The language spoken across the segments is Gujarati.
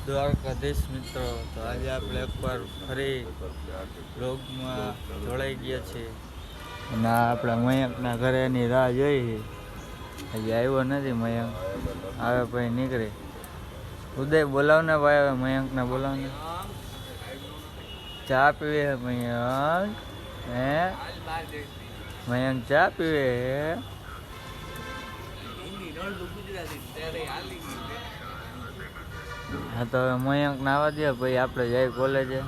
દ્વારકાધીશ મિત્રો, તો આજે આપણે એકવાર ફરી બ્લોગમાં જોડાઈ ગયા છીએ અને આપણા મયંકના ઘરેની રાહ જોઈ છે. હજી આવ્યો નથી મયંક, આવે પછી નીકળે. ઉદય બોલાવને ભાઈ, હવે મયંકને બોલાવને. ચા પીવે હે મયંક? હે મયંક ચા પીવે હે? હા તો હવે મયંક ને આવવા દે, પછી આપણે જઈએ કોલેજે.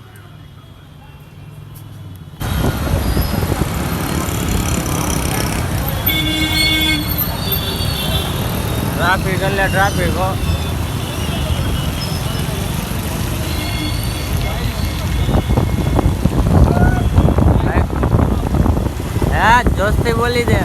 ટ્રાફિક એટલે ટ્રાફિક હો. હા જોશથી બોલી દે.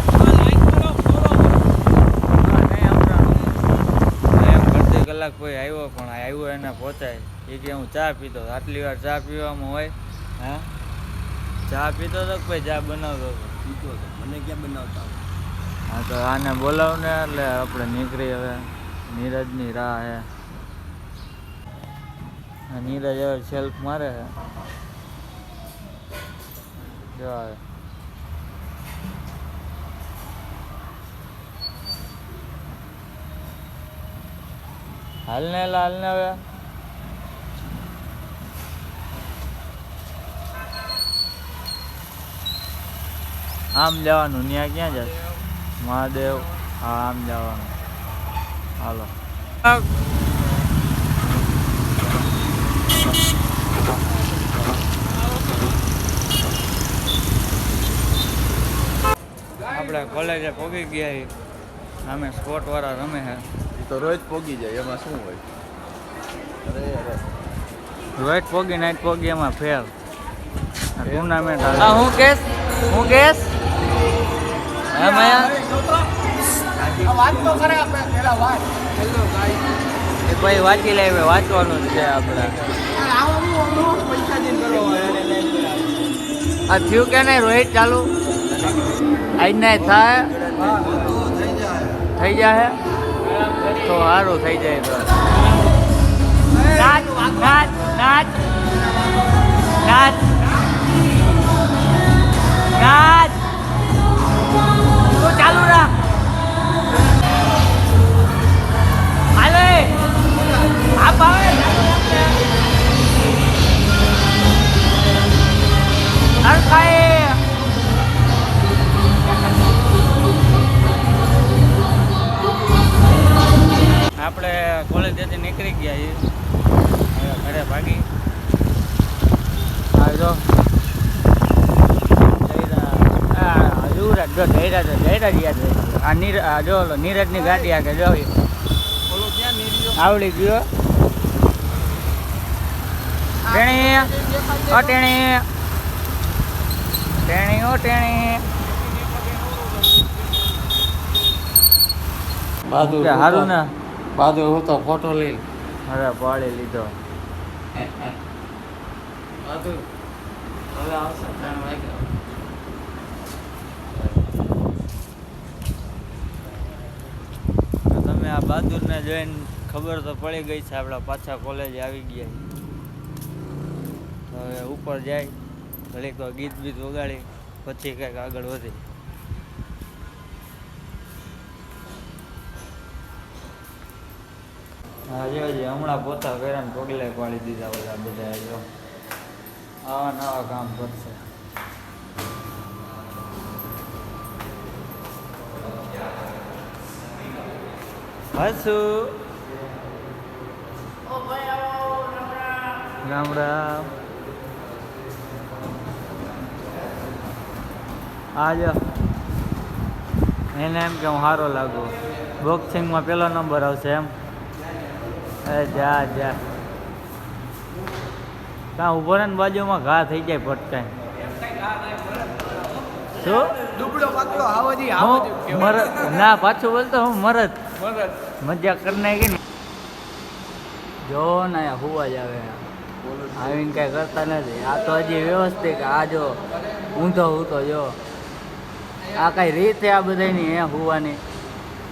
કલાક કોઈ આવ્યો પણ આવ્યો એને પહોંચાય એ કે હું ચા પીતો. આટલી વાર ચા પીવામાં હોય? હા ચા પીતો તો કોઈ ચા બનાવતો પીતો હતો, મને ક્યાં બનાવતા. હા તો આને બોલાવને એટલે આપણે નીકળી. હવે નીરજની રાહ હે. નીરજ હવે સેલ્ફ મારે છે જો આવે. હાલને હવે આમ જવાનું. ત્યાં ક્યાં જાય મહાદેવ? હા આમ જવાનું. હાલો આપણે કોલેજે પહોંચી ગયા. અમે સ્પોર્ટ વાળા રમે છે તો રોજ પોગી જાય, એમાં શું હોય? અરે રોજ પોગી નાઈટ પોગી એમાં ફેર ટુર્નામેન્ટ આવે. હું કેસ હે મયા વાત તો કરે આપણે પેલા વાત. હેલો ગાઈસ, એ ભાઈ વાંચી લે. વાંચવાનું જ છે આપણે. પૈસા દીન કરો આ થયું કે નહીં રોહિત? ચાલુ આજ નહીં થાય? થઈ જાય તો સારું થઈ જાય. તો નાચ નાચ નાચ નાચ નાચ તું ચાલુ રાખ. હાલે આપ આવે અરખાય. આપણે કોલેજેથી નીકળી ગયા છીએ, ઘરે ભાગી. હા જો યુવરાજ જો જયરાજ યાદ રહી. આ જો નીરજની ગાડી આગળ જો આવડી ગયો. ટેણી ઓ ટેણી ટેણી ઓ ટેણી સારું ને બહાદુર હું તો ફોટો લઈ. અરે પાડી લીધો. બહાદુર હવે આવશે 3 વાગ્યા. તમે આ બહાદુરને જોઈને ખબર તો પડી ગઈ છે આપણા પાછા કોલેજે આવી ગયા. હવે ઉપર જાય ઘડીક તો ગીત બીત વગાડી પછી કંઈક આગળ વધી. હા હજી હમણાં પોતા કર્યા ને પગલે પાડી દીધા બધા. જો આવા નવા કામ કરશે. હસુ રામ રામ. આજો એને એમ કે હું સારો લાગુ, બોક્સિંગમાં પેલો નંબર આવશે એમ. અરે જા જા ત્યાં ઉભો ને બાજુમાં ઘા થઈ જાય ભટકાય. શું દુબળો પાતળો આવજી હું મરદ ના પાછું બોલતો હું મરદ મજા કરી નાખી ને. જો ને હુવા જ આવે આવીને કાંઈ કરતા નથી. આ તો હજી વ્યવસ્થિત. આ જો ઊંધો ઊંધો જો આ કાંઈ રીત છે આ બધાની હે હુવાની.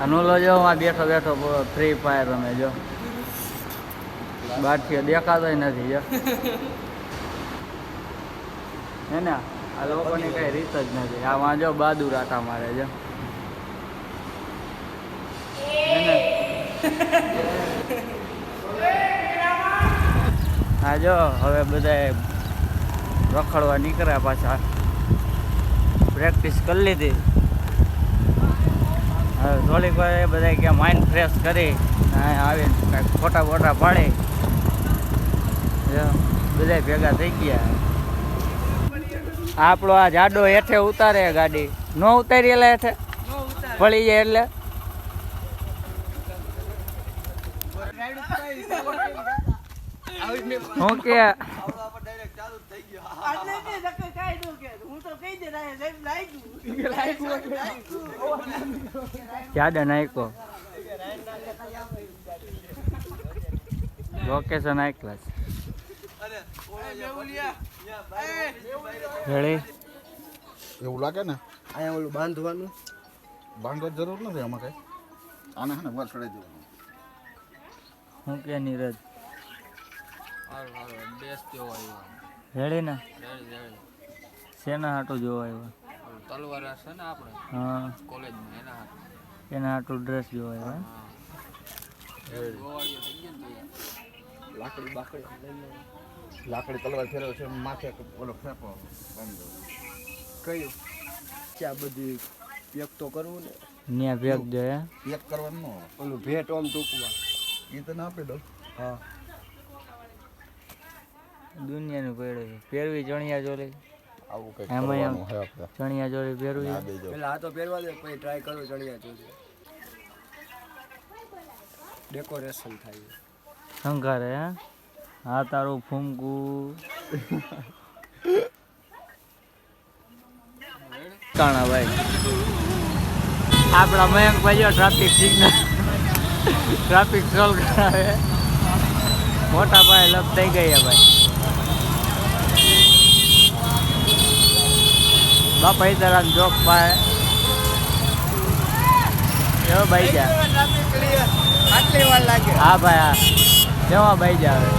અને ઓલો જો આ બેઠો બેઠો ફ્રી ફાયર રમે જો. બહારથી દેખાતો નથી જો હે ને આ લોકોની કઈ રીત જ નથી. આ વાંજો બાદુ રાટા મારે છે હે ને હા જો હવે બધા રખડવા નીકળ્યા પાછા. પ્રેક્ટિસ કરી લીધી હવે થોડીક વાર બધા ક્યાં માઇન્ડ ફ્રેશ કરી આવીને કાંઈક ફોટા બોટા પાડી બધા ભેગા થઈ ગયા. આપણો આ જાડો હેઠે ઉતારે ગાડી ન ઉતારી એટલે હેઠે પડી જાય એટલે હું કે જાડા નાખ્યો લોકેશન હાઈ ક્લાસ રેડી એવું લાગે ને અહીંયા ઓલું બાંધવાનું બાંધવા જરૂર નથી આમાં કઈ આને હે ને વસડે દેવાનું. હું કે નીરજ દેશ કેવો આવ્યો રેડી ને રેડી શેના હાટું જોવા આવ્યા? તલવાર છે ને આપણે હા કોલેજમાં એના હાથ એના હાટું ડ્રેસ જોવા આવ્યા. ગોવાળીઓ થઈ ગયો ને લાકડી લાકડી તલવાર ફેરવે છે માથે ઓલો ફેંકો કયું ચા બધી પેક તો કરવું ને ન્યા ભેગ જોયા પેક કરવાનું ન ઓલું ભેટ ઓમ ટૂંકમાં એ તો ના આપી દઉં. હા દુનિયાનું પડ્યું છે. પહેરવી ચણિયા ચોળી આવું કઈ એમાં એમ કરવાનું હે આપણે ચણિયા ચોળી પહેરવી ના દેજો. પેલા આ તો પહેરવા દે પછી ટ્રાય કરું ચણિયા ચોળી ડેકોરેશન થાય શંકરે હે હા તારું ફૂમકું કાણા ભાઈ આપણા મયંકભાઈ જો ટ્રાફિક સિગ્નલ ટ્રાફિક સોલ્વ કરાવે મોટા ભાઈ લપ થઈ ગયા ભાઈ. બાપા ઈદરાન જોક પાય એવો ભાઈ જા આટલી વાર લાગે હા ભાઈ હા કેવા ભાઈ જા હવે